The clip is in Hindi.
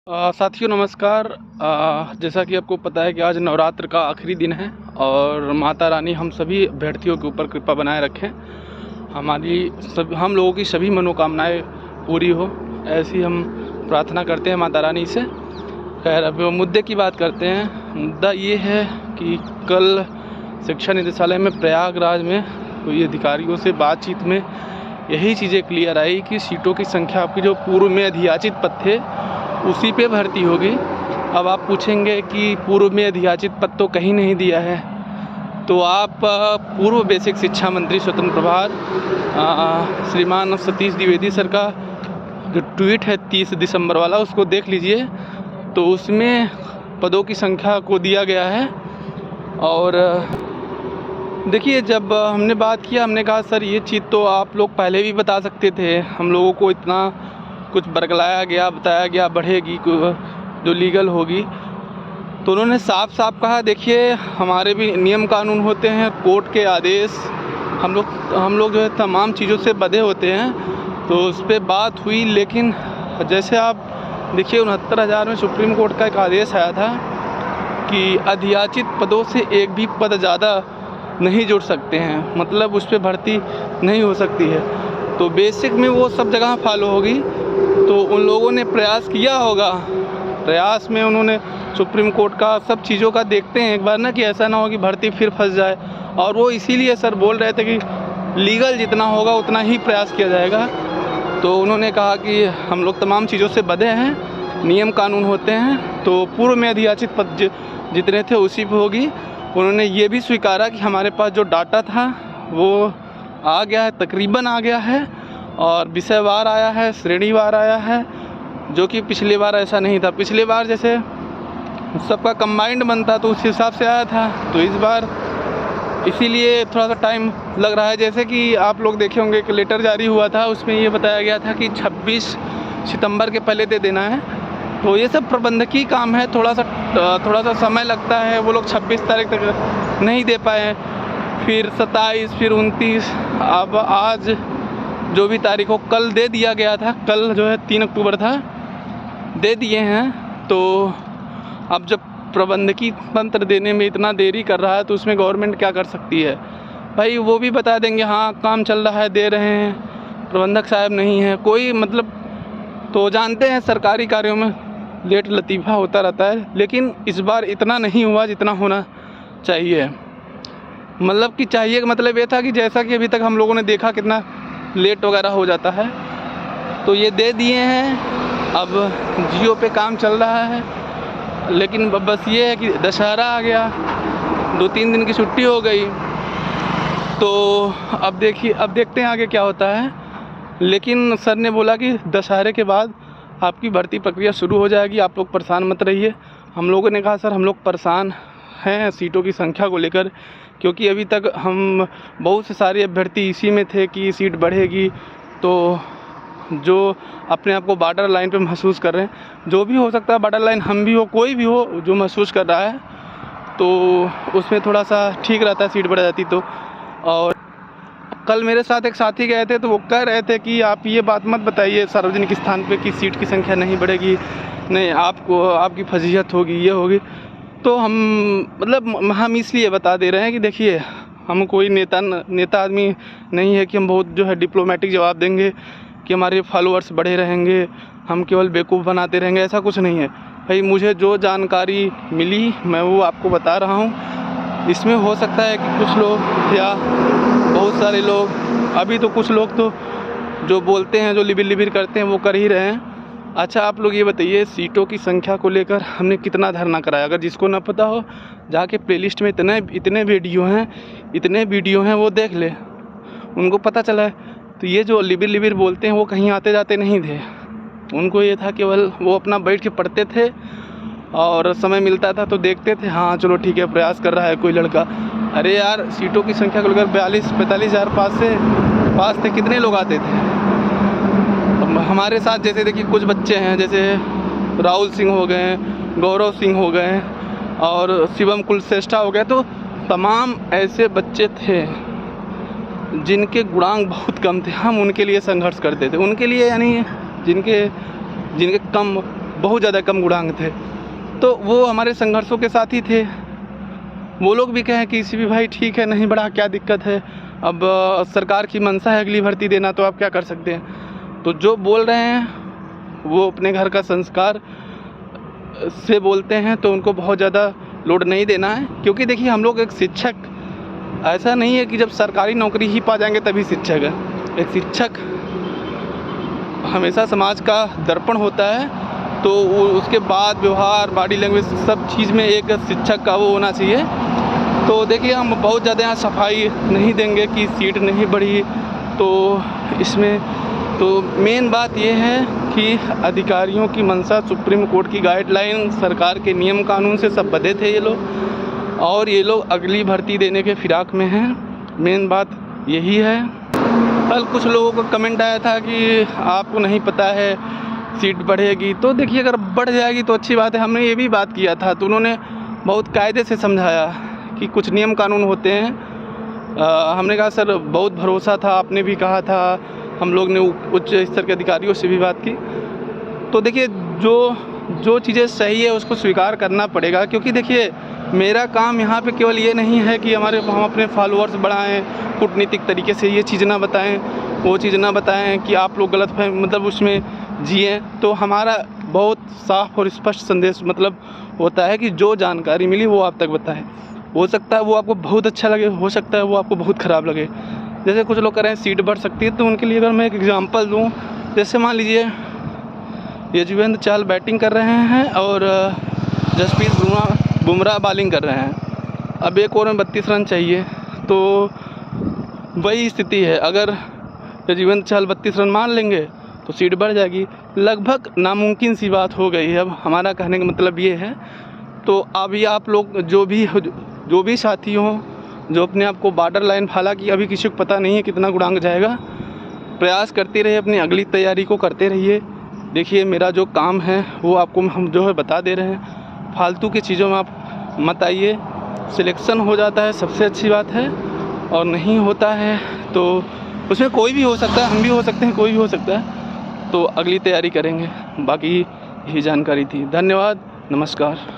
साथियों नमस्कार। जैसा कि आपको पता है कि आज नवरात्र का आखिरी दिन है और माता रानी हम सभी अभ्यर्थियों के ऊपर कृपा बनाए रखें। हम लोगों की सभी मनोकामनाएं पूरी हो, ऐसी हम प्रार्थना करते हैं माता रानी से। खैर, अब मुद्दे की बात करते हैं। मुद्दा ये है कि कल शिक्षा निदेशालय में प्रयागराज में कोई अधिकारियों से बातचीत में यही चीज़ें क्लियर आई कि सीटों की संख्या आपकी जो पूर्व में अधियाचित पद थे उसी पे भर्ती होगी। अब आप पूछेंगे कि पूर्व में अधियाचित पद तो कहीं नहीं दिया है, तो आप पूर्व बेसिक शिक्षा मंत्री स्वतंत्र प्रभार श्रीमान सतीश द्विवेदी सर का जो ट्वीट है 30 दिसंबर वाला, उसको देख लीजिए। तो उसमें पदों की संख्या को दिया गया है। और देखिए, जब हमने बात किया, हमने कहा सर ये चीज़ तो आप लोग पहले भी बता सकते थे, हम लोगों को इतना कुछ बरगलाया गया, बताया गया बढ़ेगी जो लीगल होगी। तो उन्होंने साफ साफ कहा देखिए हमारे भी नियम कानून होते हैं, कोर्ट के आदेश, हम लोग जो है तमाम चीज़ों से बंधे होते हैं। तो उस पर बात हुई, लेकिन जैसे आप देखिए 69,000 में सुप्रीम कोर्ट का एक आदेश आया था कि अधियाचित पदों से एक भी पद ज़्यादा नहीं जुड़ सकते हैं, मतलब उस पर भर्ती नहीं हो सकती है। तो बेसिक में वो सब जगह फॉलो होगी। तो उन लोगों ने प्रयास किया होगा, प्रयास में उन्होंने सुप्रीम कोर्ट का सब चीज़ों का देखते हैं एक बार ना, कि ऐसा ना हो कि भर्ती फिर फंस जाए। और वो इसीलिए सर बोल रहे थे कि लीगल जितना होगा उतना ही प्रयास किया जाएगा। तो उन्होंने कहा कि हम लोग तमाम चीज़ों से बंधे हैं, नियम कानून होते हैं। तो पूर्व में अधियाचित पद जितने थे उसी पे होगी। उन्होंने ये भी स्वीकारा कि हमारे पास जो डाटा था वो आ गया है, तकरीबन आ गया है, और विषयवार आया है, श्रेणीवार आया है, जो कि पिछली बार ऐसा नहीं था। पिछली बार जैसे सबका कंबाइंड बनता तो उस हिसाब से आया था, तो इस बार इसीलिए थोड़ा सा टाइम लग रहा है। जैसे कि आप लोग देखे होंगे कि लेटर जारी हुआ था, उसमें ये बताया गया था कि 26 सितंबर के पहले दे देना है। तो ये सब प्रबंधकीय काम है, थोड़ा सा समय लगता है। वो लोग 26 तारीख तक नहीं दे पाए, फिर 27, फिर 29, अब आज जो भी तारीख हो, कल दे दिया गया था। कल जो है 3 अक्टूबर था, दे दिए हैं। तो अब जब प्रबंधकीय तंत्र देने में इतना देरी कर रहा है तो उसमें गवर्नमेंट क्या कर सकती है भाई? वो भी बता देंगे हाँ काम चल रहा है, दे रहे हैं, प्रबंधक साहब नहीं है कोई, मतलब। तो जानते हैं सरकारी कार्यों में लेट लतीफ़ा होता रहता है, लेकिन इस बार इतना नहीं हुआ जितना होना चाहिए। मतलब कि चाहिए का मतलब ये था कि जैसा कि अभी तक हम लोगों ने देखा कितना लेट वगैरह हो जाता है, तो ये दे दिए हैं। अब जियो पे काम चल रहा है, लेकिन बस ये है कि दशहरा आ गया, 2-3 दिन की छुट्टी हो गई। तो अब देखते हैं आगे क्या होता है। लेकिन सर ने बोला कि दशहरे के बाद आपकी भर्ती प्रक्रिया शुरू हो जाएगी, आप लोग परेशान मत रहिए। हम लोगों ने कहा सर हम लोग परेशान हैं सीटों की संख्या को लेकर, क्योंकि अभी तक हम बहुत से सारे अभ्यर्थी इसी में थे कि सीट बढ़ेगी। तो जो अपने आप को बॉर्डर लाइन पे महसूस कर रहे हैं, जो भी हो सकता है, बॉर्डर लाइन हम भी हो, कोई भी हो जो महसूस कर रहा है, तो उसमें थोड़ा सा ठीक रहता है सीट बढ़ जाती तो। और कल मेरे साथ एक साथी गए थे, तो वो कह रहे थे कि आप ये बात मत बताइए सार्वजनिक स्थान पे कि सीट की संख्या नहीं बढ़ेगी, नहीं आपकी फजीहत होगी, ये होगी। तो हम इसलिए बता दे रहे हैं कि देखिए हम कोई नेता आदमी नहीं है कि हम बहुत जो है डिप्लोमेटिक जवाब देंगे कि हमारे फॉलोअर्स बढ़े रहेंगे, हम केवल बेवकूफ़ बनाते रहेंगे, ऐसा कुछ नहीं है भाई। मुझे जो जानकारी मिली मैं वो आपको बता रहा हूँ। इसमें हो सकता है कि कुछ लोग या बहुत सारे लोग, अभी तो कुछ लोग तो जो बोलते हैं, जो लिबिर करते हैं, वो कर ही रहे हैं। अच्छा, आप लोग ये बताइए सीटों की संख्या को लेकर हमने कितना धरना कराया। अगर जिसको ना पता हो जाके प्लेलिस्ट में इतने वीडियो हैं वो देख ले, उनको पता चला है। तो ये जो लिबिर बोलते हैं वो कहीं आते जाते नहीं थे, उनको ये था केवल वो अपना बैठ के पढ़ते थे और समय मिलता था तो देखते थे, हाँ चलो ठीक है प्रयास कर रहा है कोई लड़का। अरे यार, सीटों की संख्या को लेकर 42-45 हज़ार पास थे, कितने लोग आते थे? हमारे साथ जैसे देखिए कुछ बच्चे हैं, जैसे राहुल सिंह हो गए, गौरव सिंह हो गए और शिवम कुलश्रेष्ठा हो गए। तो तमाम ऐसे बच्चे थे जिनके गुणांक बहुत कम थे, हम उनके लिए संघर्ष करते थे। उनके लिए यानी जिनके कम बहुत ज़्यादा कम गुणांक थे, तो वो हमारे संघर्षों के साथ ही थे। वो लोग भी कहें कि इसी भी भाई ठीक है, नहीं बढ़ा, क्या दिक्कत है, अब सरकार की मंशा है अगली भर्ती देना, तो आप क्या कर सकते हैं। तो जो बोल रहे हैं वो अपने घर का संस्कार से बोलते हैं, तो उनको बहुत ज़्यादा लोड नहीं देना है। क्योंकि देखिए, हम लोग एक शिक्षक, ऐसा नहीं है कि जब सरकारी नौकरी ही पा जाएंगे तभी शिक्षक है। एक शिक्षक हमेशा समाज का दर्पण होता है, तो उसके बाद व्यवहार, बॉडी लैंग्वेज, सब चीज़ में एक शिक्षक का वो होना चाहिए। तो देखिए, हम बहुत ज़्यादा यहाँ सफाई नहीं देंगे कि सीट नहीं बढ़ी, तो इसमें तो मेन बात ये है कि अधिकारियों की मंशा, सुप्रीम कोर्ट की गाइडलाइन, सरकार के नियम कानून से सब बंधे थे ये लोग, और ये लोग अगली भर्ती देने के फिराक में हैं। मेन बात यही है। कल कुछ लोगों का कमेंट आया था कि आपको नहीं पता है सीट बढ़ेगी, तो देखिए, अगर बढ़ जाएगी तो अच्छी बात है। हमने ये भी बात किया था, तो उन्होंने बहुत कायदे से समझाया कि कुछ नियम कानून होते हैं। हमने कहा सर बहुत भरोसा था, आपने भी कहा था, हम लोग ने उच्च स्तर के अधिकारियों से भी बात की। तो देखिए, जो चीज़ें सही है उसको स्वीकार करना पड़ेगा। क्योंकि देखिए, मेरा काम यहाँ पे केवल ये नहीं है कि हम अपने फॉलोअर्स बढ़ाएं, कूटनीतिक तरीके से ये चीज़ ना बताएं, वो चीज़ ना बताएं कि आप लोग गलत मतलब उसमें जिए। तो हमारा बहुत साफ और स्पष्ट संदेश मतलब होता है कि जो जानकारी मिली वो आप तक बताएं। हो सकता है वो आपको बहुत अच्छा लगे, हो सकता है वो आपको बहुत ख़राब लगे। जैसे कुछ लोग कह रहे हैं सीट बढ़ सकती है, तो उनके लिए अगर मैं एक एग्जांपल दूं, जैसे मान लीजिए युजवेंद्र चहल बैटिंग कर रहे हैं और जसप्रीत बुमराह बॉलिंग कर रहे हैं। अब एक ओवर में 32 रन चाहिए, तो वही स्थिति है। अगर युजवेंद्र चहल 32 रन मान लेंगे तो सीट बढ़ जाएगी। लगभग नामुमकिन सी बात हो गई है। अब हमारा कहने का मतलब ये है। तो अभी आप लोग जो भी साथी हों, जो अपने आप को बॉर्डर लाइन, हालांकि अभी किसी को पता नहीं है कितना गुणांक जाएगा, प्रयास करते रहिए, अपनी अगली तैयारी को करते रहिए। देखिए, मेरा जो काम है वो आपको हम जो है बता दे रहे हैं। फालतू की चीज़ों में आप मत आइए। सिलेक्शन हो जाता है सबसे अच्छी बात है, और नहीं होता है तो उसमें कोई भी हो सकता है, हम भी हो सकते हैं, कोई भी हो सकता है। तो अगली तैयारी करेंगे। बाकी यही जानकारी थी। धन्यवाद, नमस्कार।